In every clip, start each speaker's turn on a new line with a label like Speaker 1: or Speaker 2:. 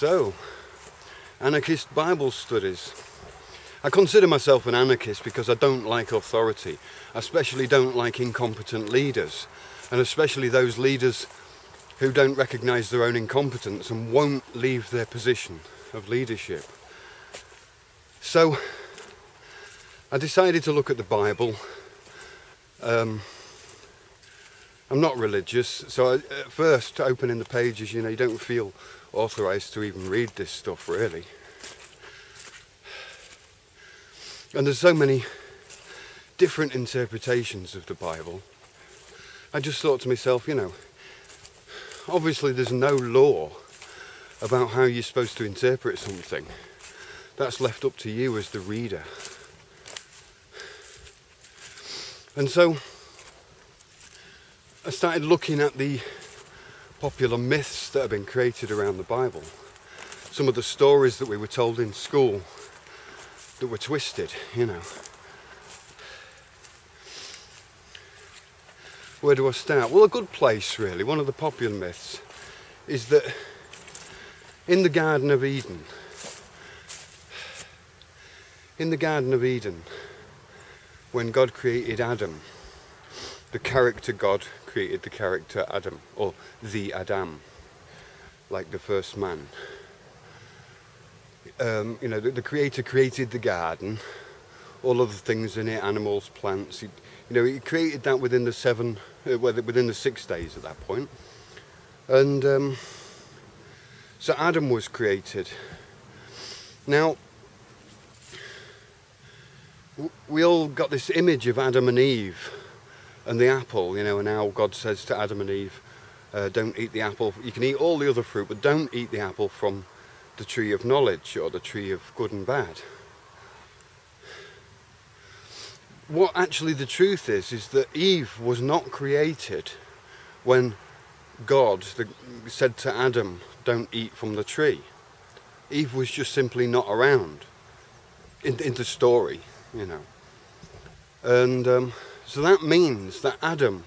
Speaker 1: So, anarchist Bible studies. I consider myself an anarchist because I don't like authority. I especially don't like incompetent leaders, and especially those leaders who don't recognise their own incompetence and won't leave their position of leadership. So, I decided to look at the Bible. I'm not religious, so at first, opening the pages, you don't feel authorised to even read this stuff, really. And there's so many different interpretations of the Bible. I just thought to myself, obviously there's no law about how you're supposed to interpret something. That's left up to you as the reader. And so I started looking at the popular myths that have been created around the Bible. Some of the stories that we were told in school that were twisted, Where do I start? Well, a good place, really, one of the popular myths, is that in the Garden of Eden, when God created Adam, the character God created the character Adam, or the Adam, like the first man. The Creator created the garden, all of the things in it, animals, plants. He created that within the 6 days at that point. And so Adam was created. Now, we all got this image of Adam and Eve and the apple, and how God says to Adam and Eve, don't eat the apple. You can eat all the other fruit, but don't eat the apple from the tree of knowledge, or the tree of good and bad. What actually the truth is that Eve was not created when God said to Adam, don't eat from the tree. Eve was just simply not around in the story, And so that means that Adam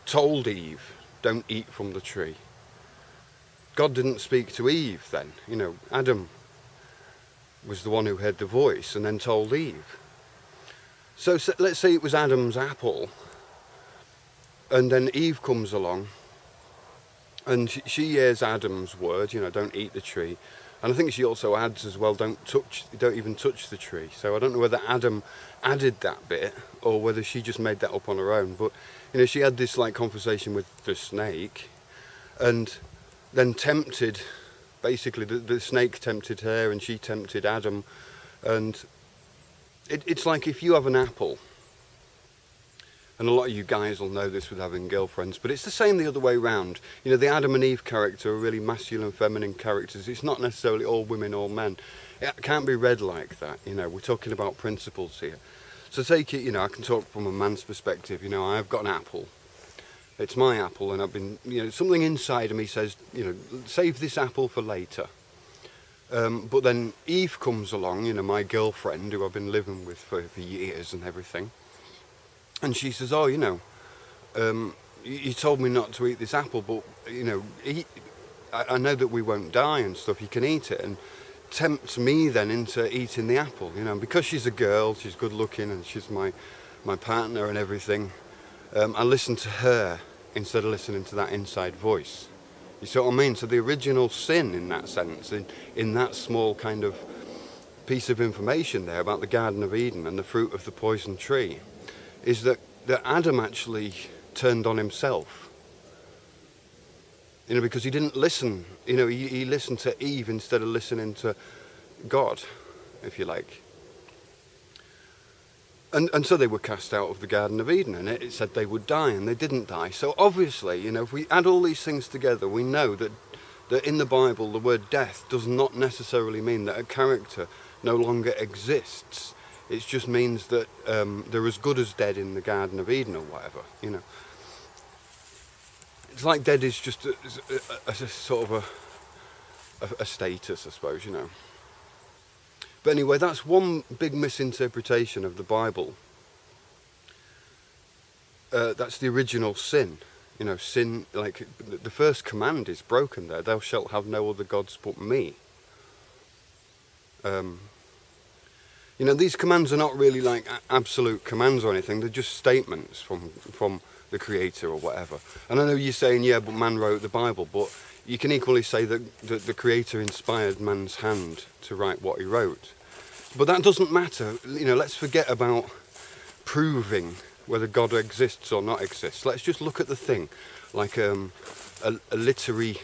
Speaker 1: told Eve, don't eat from the tree. God didn't speak to Eve then. Adam was the one who heard the voice and then told Eve. So let's say it was Adam's apple, and then Eve comes along and she hears Adam's word, don't eat the tree. And I think she also adds as well, don't even touch the tree. So I don't know whether Adam added that bit or whether she just made that up on her own. But she had this conversation with the snake, and then tempted, basically the snake tempted her and she tempted Adam. And it's like if you have an apple, and a lot of you guys will know this with having girlfriends, but it's the same the other way round. The Adam and Eve character are really masculine, feminine characters. It's not necessarily all women, all men. It can't be read like that. We're talking about principles here. So take it, I can talk from a man's perspective. I've got an apple. It's my apple, and I've been, something inside of me says, save this apple for later. But then Eve comes along, my girlfriend, who I've been living with for years and everything. And she says, oh, you told me not to eat this apple, but, I know that we won't die and stuff, you can eat it. And tempts me then into eating the apple, because she's a girl, she's good looking, and she's my partner and everything. I listen to her instead of listening to that inside voice. You see what I mean? So the original sin in that sense, in that small kind of piece of information there about the Garden of Eden and the fruit of the poison tree, is that Adam actually turned on himself. Because he didn't listen. He listened to Eve instead of listening to God, if you like. And so they were cast out of the Garden of Eden, and it said they would die, and they didn't die. So obviously, if we add all these things together, we know that in the Bible, the word death does not necessarily mean that a character no longer exists. It just means that they're as good as dead in the Garden of Eden or whatever, It's like dead is just a sort of a status, I suppose, But anyway, that's one big misinterpretation of the Bible. That's the original sin, You know, sin, like the first command is broken there. Thou shalt have no other gods but me. You know, these commands are not really like absolute commands or anything. They're just statements from the Creator or whatever. And I know you're saying, yeah, but man wrote the Bible. But you can equally say that the Creator inspired man's hand to write what he wrote. But that doesn't matter. You know, let's forget about proving whether God exists or not exists. Let's just look at the thing like a literary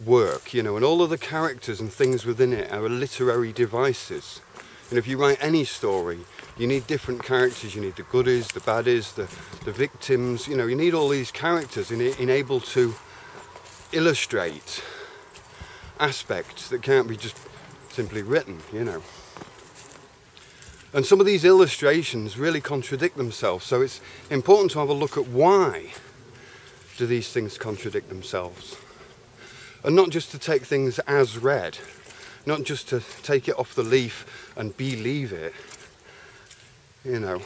Speaker 1: work, you know, and all of the characters and things within it are literary devices. And if you write any story, you need different characters. You need the goodies, the baddies, the victims. You know, you need all these characters able to illustrate aspects that can't be just simply written, you know. And some of these illustrations really contradict themselves. So it's important to have a look at why do these things contradict themselves. And not just to take things as read. Not just to take it off the leaf and believe it. You know,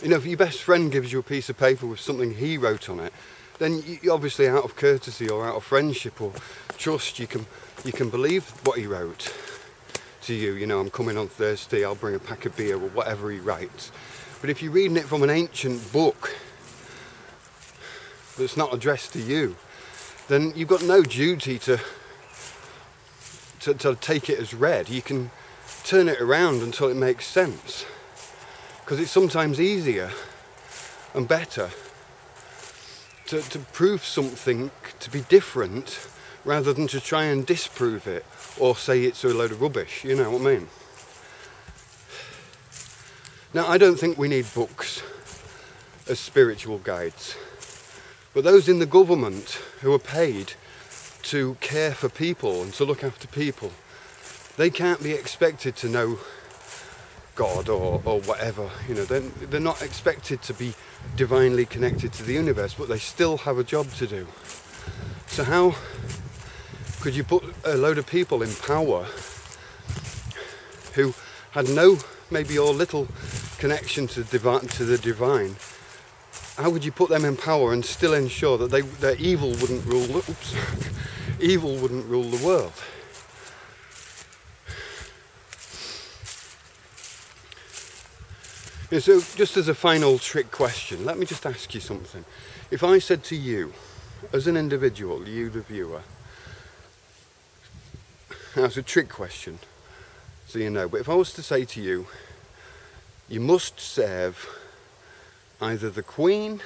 Speaker 1: if your best friend gives you a piece of paper with something he wrote on it, then you obviously, out of courtesy or out of friendship or trust, you can believe what he wrote to you. You know, I'm coming on Thursday, I'll bring a pack of beer, or whatever he writes. But if you're reading it from an ancient book that's not addressed to you, then you've got no duty to take it as read. You can turn it around until it makes sense, because it's sometimes easier and better to prove something to be different rather than to try and disprove it or say it's a load of rubbish, you know what I mean? Now, I don't think we need books as spiritual guides, but those in the government who are paid to care for people and to look after people, they can't be expected to know God or whatever, you know. They're not expected to be divinely connected to the universe, but they still have a job to do. So how could you put a load of people in power who had no, maybe or little connection to the divine? How would you put them in power and still ensure that their evil wouldn't rule? Evil wouldn't rule the world. Yeah, so just as a final trick question, let me just ask you something. If I said to you, as an individual, you the viewer, that's a trick question, so you know, but if I was to say to you, you must serve either the Queen,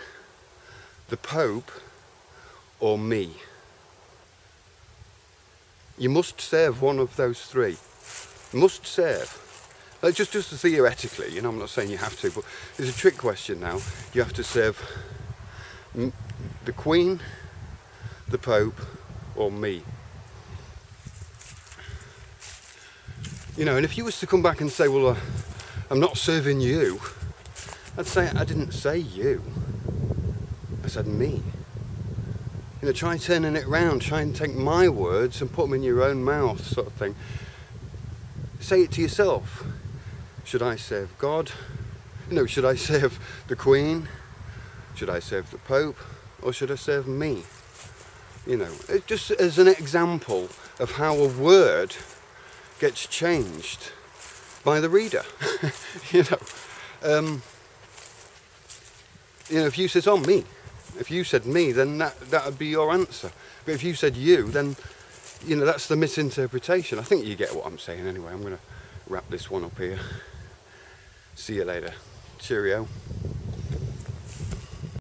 Speaker 1: the Pope, or me. You must serve one of those three. Must serve. Just theoretically, you know, I'm not saying you have to, but it's a trick question now. You have to serve the Queen, the Pope, or me. You know, and if you was to come back and say, well, I'm not serving you, I'd say, I didn't say you. I said me. You know, try turning it round, try and take my words and put them in your own mouth, sort of thing. Say it to yourself. Should I serve God? No, should I serve the Queen? Should I serve the Pope? Or should I serve me? You know, just as an example of how a word gets changed by the reader. You know, if you said, oh, me. If you said me, then that would be your answer. But if you said you, then, you know, that's the misinterpretation. I think you get what I'm saying anyway. I'm going to wrap this one up here. See you later. Cheerio.